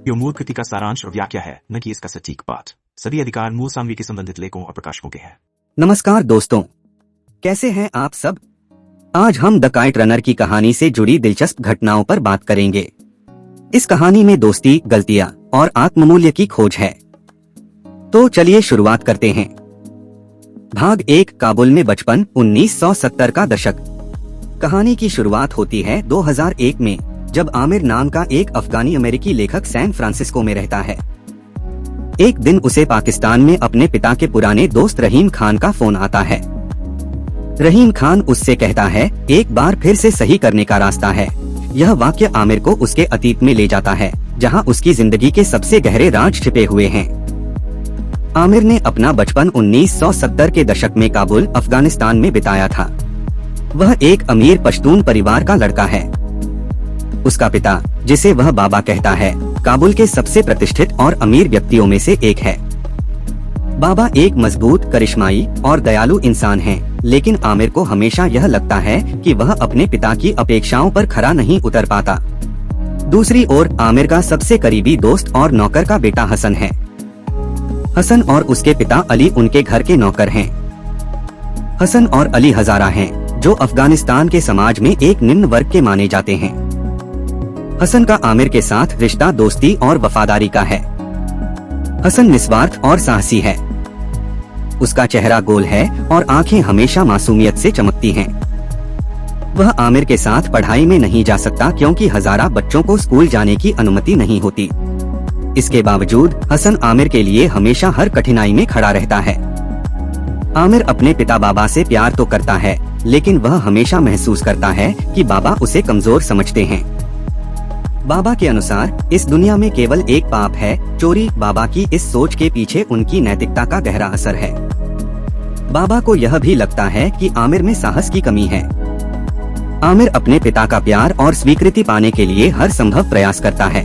यो मूल कृति का सारांश और व्याख्या है, न कि इसका सटीक पाठ। सभी अधिकार मूल सामग्री के संबंधित लेखों और प्रकाशकों के हैं। नमस्कार दोस्तों, कैसे हैं आप सब। आज हम द काइट रनर की कहानी से जुड़ी दिलचस्प घटनाओं पर बात करेंगे। इस कहानी में दोस्ती, गलतियां और आत्ममूल्य की खोज है। तो चलिए शुरुआत करते हैं। भाग 1, काबुल में बचपन, 1970 का दशक। कहानी की शुरुआत होती है 2001 में, जब आमिर नाम का एक अफगानी अमेरिकी लेखक सैन फ्रांसिस्को में रहता है। एक दिन उसे पाकिस्तान में अपने पिता के पुराने दोस्त रहीम खान का फोन आता है। रहीम खान उससे कहता है, एक बार फिर से सही करने का रास्ता है। यह वाक्य आमिर को उसके अतीत में ले जाता है, जहां उसकी जिंदगी के सबसे गहरे राज छिपे हुए हैं। आमिर ने अपना बचपन 1970 के दशक में काबुल, अफगानिस्तान में बिताया था। वह एक अमीर पश्तून परिवार का लड़का है। उसका पिता, जिसे वह बाबा कहता है, काबुल के सबसे प्रतिष्ठित और अमीर व्यक्तियों में से एक है। बाबा एक मजबूत, करिश्माई और दयालु इंसान हैं, लेकिन आमिर को हमेशा यह लगता है कि वह अपने पिता की अपेक्षाओं पर खरा नहीं उतर पाता। दूसरी ओर आमिर का सबसे करीबी दोस्त और नौकर का बेटा हसन है। हसन और उसके पिता अली उनके घर के नौकर हैं। हसन और अली हजारा हैं, जो अफगानिस्तान के समाज में एक निम्न वर्ग के माने जाते हैं। हसन का आमिर के साथ रिश्ता दोस्ती और वफादारी का है। हसन निस्वार्थ और साहसी है। उसका चेहरा गोल है और आंखें हमेशा मासूमियत से चमकती हैं। वह आमिर के साथ पढ़ाई में नहीं जा सकता क्योंकि हजारा बच्चों को स्कूल जाने की अनुमति नहीं होती। इसके बावजूद हसन आमिर के लिए हमेशा हर कठिनाई में खड़ा रहता है। आमिर अपने पिता बाबा से प्यार तो करता है, लेकिन वह हमेशा महसूस करता है कि बाबा उसे कमजोर समझते हैं। बाबा के अनुसार इस दुनिया में केवल एक पाप है, चोरी। बाबा की इस सोच के पीछे उनकी नैतिकता का गहरा असर है। बाबा को यह भी लगता है कि आमिर में साहस की कमी है। आमिर अपने पिता का प्यार और स्वीकृति पाने के लिए हर संभव प्रयास करता है।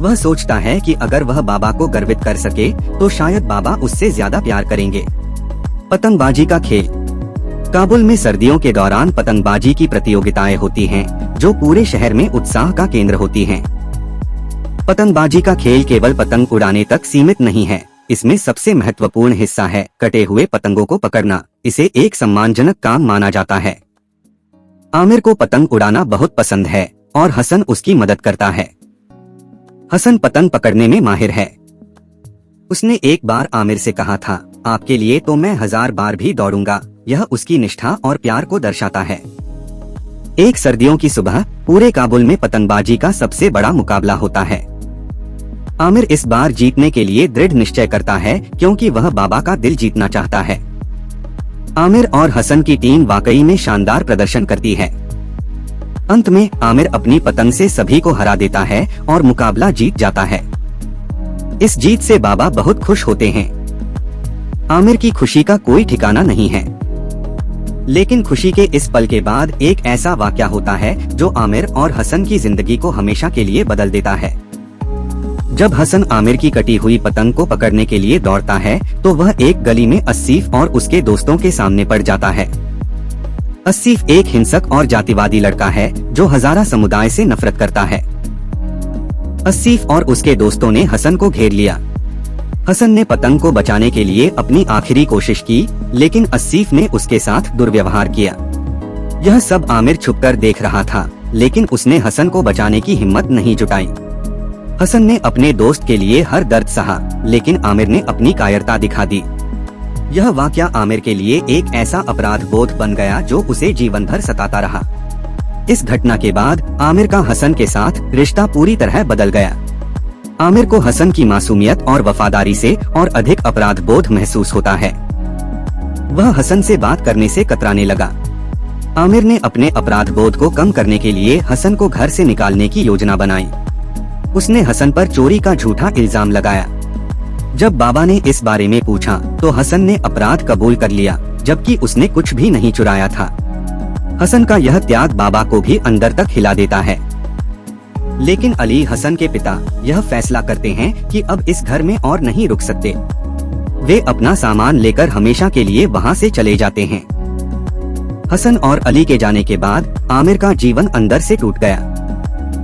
वह सोचता है कि अगर वह बाबा को गर्वित कर सके तो शायद बाबा उससे ज्यादा प्यार करेंगे। पतंगबाजी का खेल। काबुल में सर्दियों के दौरान पतंगबाजी की प्रतियोगिताएं होती हैं, जो पूरे शहर में उत्साह का केंद्र होती हैं। पतंगबाजी का खेल केवल पतंग उड़ाने तक सीमित नहीं है। इसमें सबसे महत्वपूर्ण हिस्सा है कटे हुए पतंगों को पकड़ना। इसे एक सम्मानजनक काम माना जाता है। आमिर को पतंग उड़ाना बहुत पसंद है और हसन उसकी मदद करता है। हसन पतंग पकड़ने में माहिर है। उसने एक बार आमिर से कहा था, आपके लिए तो मैं 1000 बार भी दौड़ूंगा। यह उसकी निष्ठा और प्यार को दर्शाता है। एक सर्दियों की सुबह पूरे काबुल में पतंगबाजी का सबसे बड़ा मुकाबला होता है। आमिर इस बार जीतने के लिए दृढ़ निश्चय करता है, क्योंकि वह बाबा का दिल जीतना चाहता है। आमिर और हसन की टीम वाकई में शानदार प्रदर्शन करती है। अंत में आमिर अपनी पतंग से सभी को हरा देता है और मुकाबला जीत जाता है। इस जीत से बाबा बहुत खुश होते हैं। आमिर की खुशी का कोई ठिकाना नहीं है। लेकिन खुशी के इस पल के बाद एक ऐसा वाकया होता है जो आमिर और हसन की जिंदगी को हमेशा के लिए बदल देता है। जब हसन आमिर की कटी हुई पतंग को पकड़ने के लिए दौड़ता है तो वह एक गली में अस्सीफ और उसके दोस्तों के सामने पड़ जाता है। अस्सीफ एक हिंसक और जातिवादी लड़का है जो हजारा समुदाय से नफरत करता है। अस्सीफ और उसके दोस्तों ने हसन को घेर लिया। हसन ने पतंग को बचाने के लिए अपनी आखिरी कोशिश की, लेकिन अस्सीफ ने उसके साथ दुर्व्यवहार किया। यह सब आमिर छुपकर देख रहा था, लेकिन उसने हसन को बचाने की हिम्मत नहीं जुटाई। हसन ने अपने दोस्त के लिए हर दर्द सहा, लेकिन आमिर ने अपनी कायरता दिखा दी। यह वाकया आमिर के लिए एक ऐसा अपराध बोध बन गया जो उसे जीवन भर सताता रहा। इस घटना के बाद आमिर का हसन के साथ रिश्ता पूरी तरह बदल गया। आमिर को हसन की मासूमियत और वफादारी से और अधिक अपराध बोध महसूस होता है। वह हसन से बात करने से कतराने लगा। आमिर ने अपने अपराध बोध को कम करने के लिए हसन को घर से निकालने की योजना बनाई। उसने हसन पर चोरी का झूठा इल्जाम लगाया। जब बाबा ने इस बारे में पूछा तो हसन ने अपराध कबूल कर लिया, जबकि उसने कुछ भी नहीं चुराया था। हसन का यह त्याग बाबा को भी अंदर तक हिला देता है। लेकिन अली, हसन के पिता, यह फैसला करते हैं कि अब इस घर में और नहीं रुक सकते। वे अपना सामान लेकर हमेशा के लिए वहाँ से चले जाते हैं। हसन और अली के जाने के बाद आमिर का जीवन अंदर से टूट गया।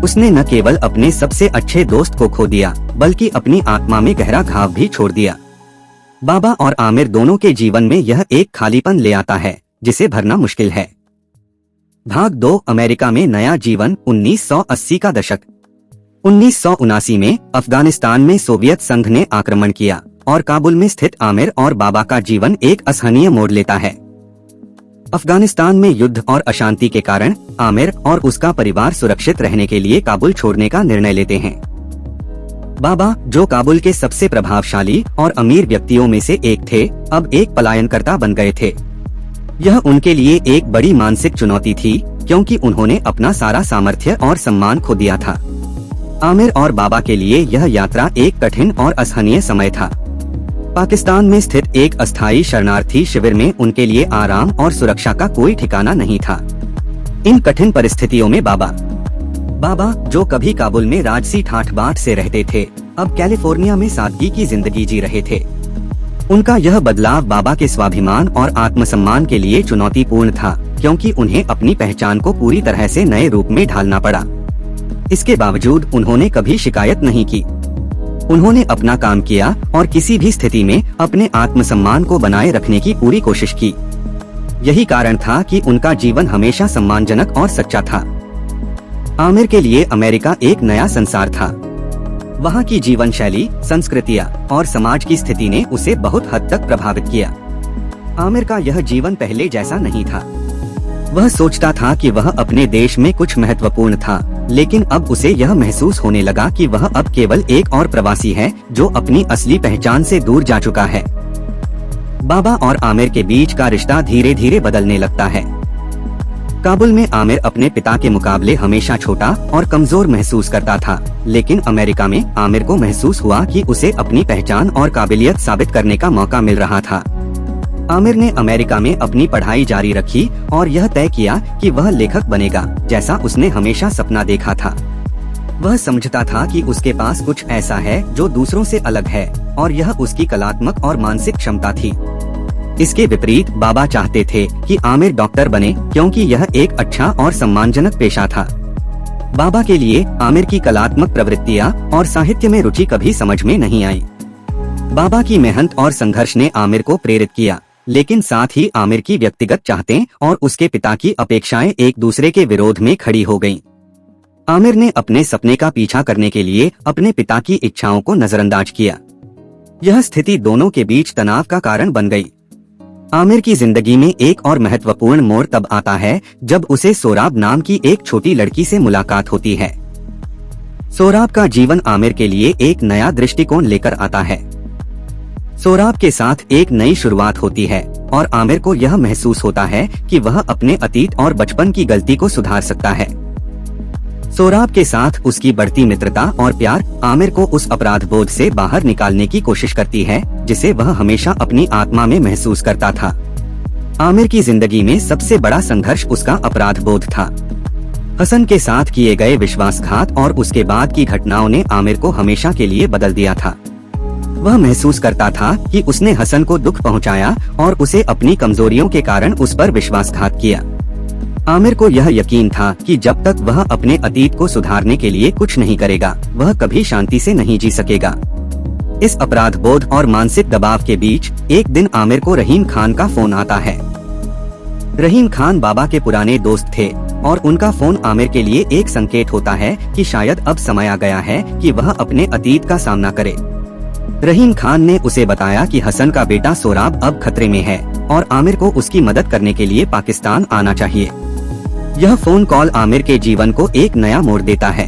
उसने न केवल अपने सबसे अच्छे दोस्त को खो दिया, बल्कि अपनी आत्मा में गहरा घाव भी छोड़ दिया। बाबा और आमिर दोनों के जीवन में यह एक खालीपन ले आता है जिसे भरना मुश्किल है। भाग 2, अमेरिका में नया जीवन। 1980 का दशक। 1979 में अफगानिस्तान में सोवियत संघ ने आक्रमण किया और काबुल में स्थित आमिर और बाबा का जीवन एक असहनीय मोड़ लेता है। अफगानिस्तान में युद्ध और अशांति के कारण आमिर और उसका परिवार सुरक्षित रहने के लिए काबुल छोड़ने का निर्णय लेते हैं। बाबा, जो काबुल के सबसे प्रभावशाली और अमीर व्यक्तियों में से एक थे, अब एक पलायनकर्ता बन गए थे। यह उनके लिए एक बड़ी मानसिक चुनौती थी, क्योंकि उन्होंने अपना सारा सामर्थ्य और सम्मान खो दिया था। आमिर और बाबा के लिए यह यात्रा एक कठिन और असहनीय समय था। पाकिस्तान में स्थित एक अस्थायी शरणार्थी शिविर में उनके लिए आराम और सुरक्षा का कोई ठिकाना नहीं था। इन कठिन परिस्थितियों में बाबा, जो कभी काबुल में राजसी ठाठ-बाट से रहते थे, अब कैलिफोर्निया में सादगी की जिंदगी जी रहे थे। उनका यह बदलाव बाबा के स्वाभिमान और आत्मसम्मान के लिए चुनौतीपूर्ण था, क्योंकि उन्हें अपनी पहचान को पूरी तरह से नए रूप में ढालना पड़ा। इसके बावजूद उन्होंने कभी शिकायत नहीं की। उन्होंने अपना काम किया और किसी भी स्थिति में अपने आत्मसम्मान को बनाए रखने की पूरी कोशिश की। यही कारण था कि उनका जीवन हमेशा सम्मानजनक और सच्चा था। आमिर के लिए अमेरिका एक नया संसार था। वहाँ की जीवन शैली, संस्कृतियाँ और समाज की स्थिति ने उसे बहुत हद तक प्रभावित किया। आमिर का यह जीवन पहले जैसा नहीं था। वह सोचता था कि वह अपने देश में कुछ महत्वपूर्ण था, लेकिन अब उसे यह महसूस होने लगा कि वह अब केवल एक और प्रवासी है जो अपनी असली पहचान से दूर जा चुका है। बाबा और आमिर के बीच का रिश्ता धीरे धीरे बदलने लगता है। काबुल में आमिर अपने पिता के मुकाबले हमेशा छोटा और कमजोर महसूस करता था, लेकिन अमेरिका में आमिर को महसूस हुआ कि उसे अपनी पहचान और काबिलियत साबित करने का मौका मिल रहा था। आमिर ने अमेरिका में अपनी पढ़ाई जारी रखी और यह तय किया कि वह लेखक बनेगा, जैसा उसने हमेशा सपना देखा था। वह समझता था कि उसके पास कुछ ऐसा है जो दूसरों से अलग है, और यह उसकी कलात्मक और मानसिक क्षमता थी। इसके विपरीत बाबा चाहते थे कि आमिर डॉक्टर बने, क्योंकि यह एक अच्छा और सम्मानजनक पेशा था। बाबा के लिए आमिर की कलात्मक प्रवृत्तियां और साहित्य में रुचि कभी समझ में नहीं आई। बाबा की मेहनत और संघर्ष ने आमिर को प्रेरित किया, लेकिन साथ ही आमिर की व्यक्तिगत चाहतें और उसके पिता की अपेक्षाएं एक दूसरे के विरोध में खड़ी हो गईं। आमिर ने अपने सपने का पीछा करने के लिए अपने पिता की इच्छाओं को नजरअंदाज किया। यह स्थिति दोनों के बीच तनाव का कारण बन गई। आमिर की जिंदगी में एक और महत्वपूर्ण मोड़ तब आता है जब उसे सोराब नाम की एक छोटी लड़की से मुलाकात होती है। सोराब का जीवन आमिर के लिए एक नया दृष्टिकोण लेकर आता है। सोराब के साथ एक नई शुरुआत होती है और आमिर को यह महसूस होता है कि वह अपने अतीत और बचपन की गलती को सुधार सकता है। सोराब के साथ उसकी बढ़ती मित्रता और प्यार आमिर को उस अपराध बोध से बाहर निकालने की कोशिश करती है जिसे वह हमेशा अपनी आत्मा में महसूस करता था। आमिर की जिंदगी में सबसे बड़ा संघर्ष उसका अपराध बोध था। हसन के साथ किए गए विश्वासघात और उसके बाद की घटनाओं ने आमिर को हमेशा के लिए बदल दिया था। वह महसूस करता था कि उसने हसन को दुख पहुंचाया और उसे अपनी कमजोरियों के कारण उस पर विश्वासघात किया। आमिर को यह यकीन था कि जब तक वह अपने अतीत को सुधारने के लिए कुछ नहीं करेगा, वह कभी शांति से नहीं जी सकेगा। इस अपराध बोध और मानसिक दबाव के बीच एक दिन आमिर को रहीम खान का फोन आता है। रहीम खान बाबा के पुराने दोस्त थे और उनका फोन आमिर के लिए एक संकेत होता है कि शायद अब समय आ गया है कि वह अपने अतीत का सामना करे। रहीम खान ने उसे बताया कि हसन का बेटा सोराब अब खतरे में है और आमिर को उसकी मदद करने के लिए पाकिस्तान आना चाहिए। यह फोन कॉल आमिर के जीवन को एक नया मोड़ देता है।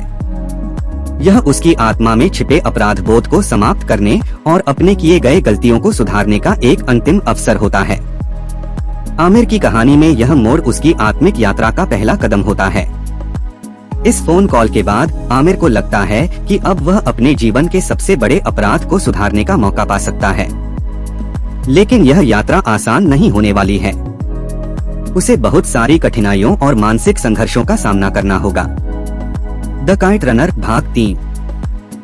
यह उसकी आत्मा में छिपे अपराध बोध को समाप्त करने और अपने किए गए गलतियों को सुधारने का एक अंतिम अवसर होता है। आमिर की कहानी में यह मोड़ उसकी आत्मिक यात्रा का पहला कदम होता है। इस फोन कॉल के बाद आमिर को लगता है कि अब वह अपने जीवन के सबसे बड़े अपराध को सुधारने का मौका पा सकता है। लेकिन यह यात्रा आसान नहीं होने वाली है। उसे बहुत सारी कठिनाइयों और मानसिक संघर्षों का सामना करना होगा। द काइट रनर भाग 3।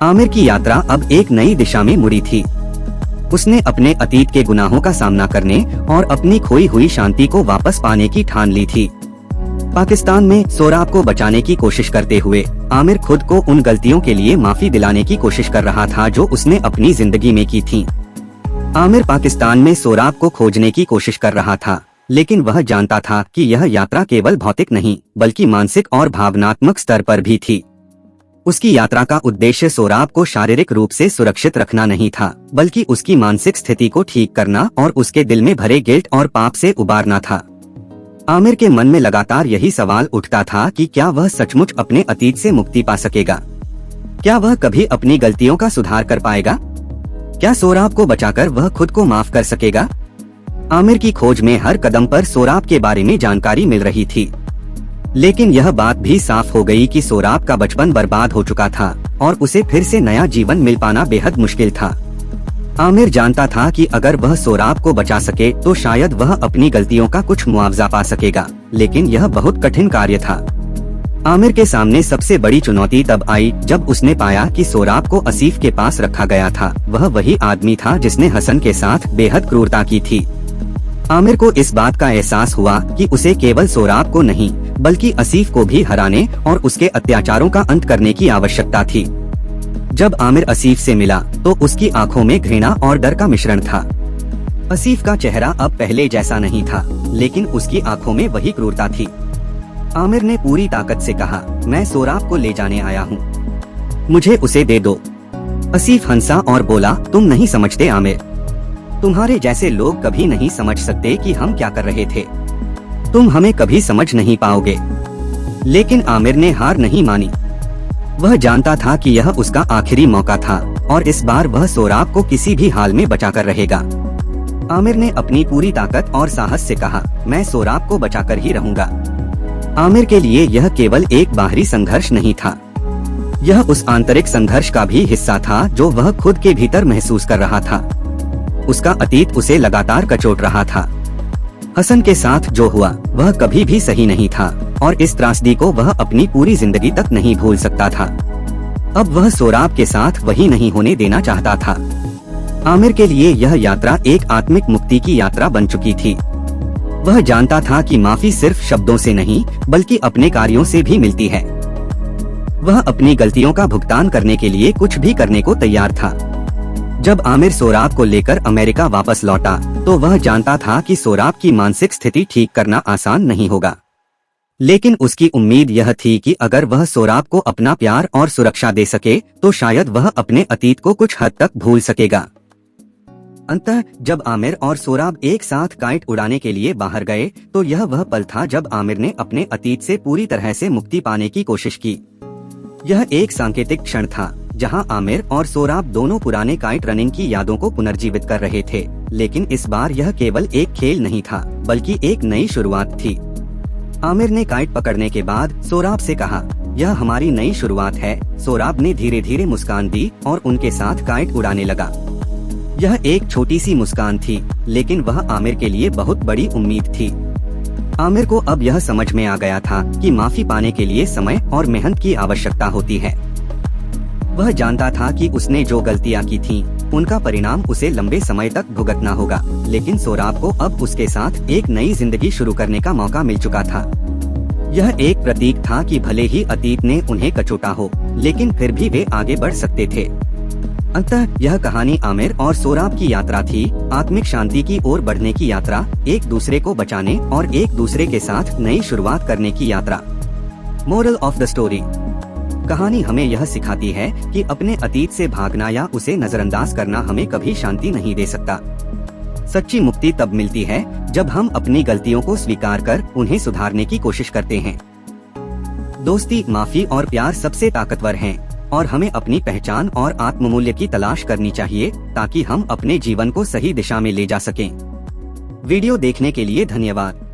आमिर की यात्रा अब एक नई दिशा में मुड़ी थी। उसने अपने अतीत के गुनाहों का सामना करने और अपनी खोई हुई शांति को वापस पाने की ठान ली थी। पाकिस्तान में सोराब को बचाने की कोशिश करते हुए आमिर खुद को उन गलतियों के लिए माफी दिलाने की कोशिश कर रहा था जो उसने अपनी जिंदगी में की थी। आमिर पाकिस्तान में सोराब को खोजने की कोशिश कर रहा था, लेकिन वह जानता था कि यह यात्रा केवल भौतिक नहीं बल्कि मानसिक और भावनात्मक स्तर पर भी थी। उसकी यात्रा का उद्देश्य सोराब को शारीरिक रूप से सुरक्षित रखना नहीं था, बल्कि उसकी मानसिक स्थिति को ठीक करना और उसके दिल में भरे गिल्ट और पाप से उबारना था। आमिर के मन में लगातार यही सवाल उठता था कि क्या वह सचमुच अपने अतीत से मुक्ति पा सकेगा? क्या वह कभी अपनी गलतियों का सुधार कर पाएगा? क्या सोराब को बचाकर वह खुद को माफ कर सकेगा? आमिर की खोज में हर कदम पर सोराब के बारे में जानकारी मिल रही थी, लेकिन यह बात भी साफ हो गई कि सोराब का बचपन बर्बाद हो चुका था और उसे फिर से नया जीवन मिल पाना बेहद मुश्किल था। आमिर जानता था कि अगर वह सोराब को बचा सके तो शायद वह अपनी गलतियों का कुछ मुआवजा पा सकेगा, लेकिन यह बहुत कठिन कार्य था। आमिर के सामने सबसे बड़ी चुनौती तब आई जब उसने पाया कि सोराब को आसिफ के पास रखा गया था वह वही आदमी था जिसने हसन के साथ बेहद क्रूरता की थी। आमिर को इस बात का एहसास हुआ कि उसे केवल सोराब को नहीं बल्कि आसिफ को भी हराने और उसके अत्याचारों का अंत करने की आवश्यकता थी। जब आमिर आसिफ से मिला तो उसकी आंखों में घृणा और डर का मिश्रण था। आसिफ का चेहरा अब पहले जैसा नहीं था, लेकिन उसकी आंखों में वही क्रूरता थी। आमिर ने पूरी ताकत से कहा, मैं सोराब को ले जाने आया हूँ, मुझे उसे दे दो। आसिफ हंसा और बोला, तुम नहीं समझते आमिर, तुम्हारे जैसे लोग कभी नहीं समझ सकते कि हम क्या कर रहे थे। तुम हमें कभी समझ नहीं पाओगे। लेकिन आमिर ने हार नहीं मानी। वह जानता था कि यह उसका आखिरी मौका था और इस बार वह सोराब को किसी भी हाल में बचाकर रहेगा। आमिर ने अपनी पूरी ताकत और साहस से कहा, मैं सोराब को बचाकर ही रहूंगा। आमिर के लिए यह केवल एक बाहरी संघर्ष नहीं था, यह उस आंतरिक संघर्ष का भी हिस्सा था जो वह खुद के भीतर महसूस कर रहा था। उसका अतीत उसे लगातार कचोट रहा था। हसन के साथ जो हुआ वह कभी भी सही नहीं था और इस त्रासदी को वह अपनी पूरी जिंदगी तक नहीं भूल सकता था। अब वह सोराब के साथ वही नहीं होने देना चाहता था। आमिर के लिए यह यात्रा एक आत्मिक मुक्ति की यात्रा बन चुकी थी। वह जानता था कि माफी सिर्फ शब्दों से नहीं बल्कि अपने कार्यों से भी मिलती है। वह अपनी गलतियों का भुगतान करने के लिए कुछ भी करने को तैयार था। जब आमिर सोराब को लेकर अमेरिका वापस लौटा तो वह जानता था कि सोराब की मानसिक स्थिति ठीक करना आसान नहीं होगा, लेकिन उसकी उम्मीद यह थी कि अगर वह सोराब को अपना प्यार और सुरक्षा दे सके तो शायद वह अपने अतीत को कुछ हद तक भूल सकेगा। अंततः जब आमिर और सोराब एक साथ काइट उड़ाने के लिए बाहर गए तो यह वह पल था जब आमिर ने अपने अतीत से पूरी तरह से मुक्ति पाने की कोशिश की। यह एक सांकेतिक क्षण था जहां आमिर और सोराब दोनों पुराने काइट रनिंग की यादों को पुनर्जीवित कर रहे थे, लेकिन इस बार यह केवल एक खेल नहीं था बल्कि एक नई शुरुआत थी। आमिर ने काइट पकड़ने के बाद सोराब से कहा, यह हमारी नई शुरुआत है। सोराब ने धीरे धीरे मुस्कान दी और उनके साथ काइट उड़ाने लगा। यह एक छोटी सी मुस्कान थी, लेकिन वह आमिर के लिए बहुत बड़ी उम्मीद थी। आमिर को अब यह समझ में आ गया था कि माफी पाने के लिए समय और मेहनत की आवश्यकता होती है। वह जानता था कि उसने जो गलतियां की थीं, उनका परिणाम उसे लंबे समय तक भुगतना होगा, लेकिन सोराब को अब उसके साथ एक नई जिंदगी शुरू करने का मौका मिल चुका था। यह एक प्रतीक था कि भले ही अतीत ने उन्हें कचोटा हो, लेकिन फिर भी वे आगे बढ़ सकते थे। अंततः यह कहानी आमिर और सोराब की यात्रा थी, आत्मिक शांति की ओर बढ़ने की यात्रा, एक दूसरे को बचाने और एक दूसरे के साथ नई शुरुआत करने की यात्रा। मोरल ऑफ द स्टोरी, कहानी हमें यह सिखाती है कि अपने अतीत से भागना या उसे नजरअंदाज करना हमें कभी शांति नहीं दे सकता। सच्ची मुक्ति तब मिलती है जब हम अपनी गलतियों को स्वीकार कर उन्हें सुधारने की कोशिश करते हैं। दोस्ती, माफी और प्यार सबसे ताकतवर हैं और हमें अपनी पहचान और आत्ममूल्य की तलाश करनी चाहिए ताकि हम अपने जीवन को सही दिशा में ले जा सकें। वीडियो देखने के लिए धन्यवाद।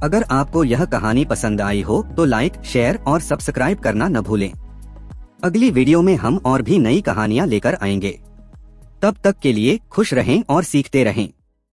अगर आपको यह कहानी पसंद आई हो तो लाइक, शेयर और सब्सक्राइब करना न भूलें। अगली वीडियो में हम और भी नई कहानियाँ लेकर आएंगे। तब तक के लिए खुश रहें और सीखते रहें।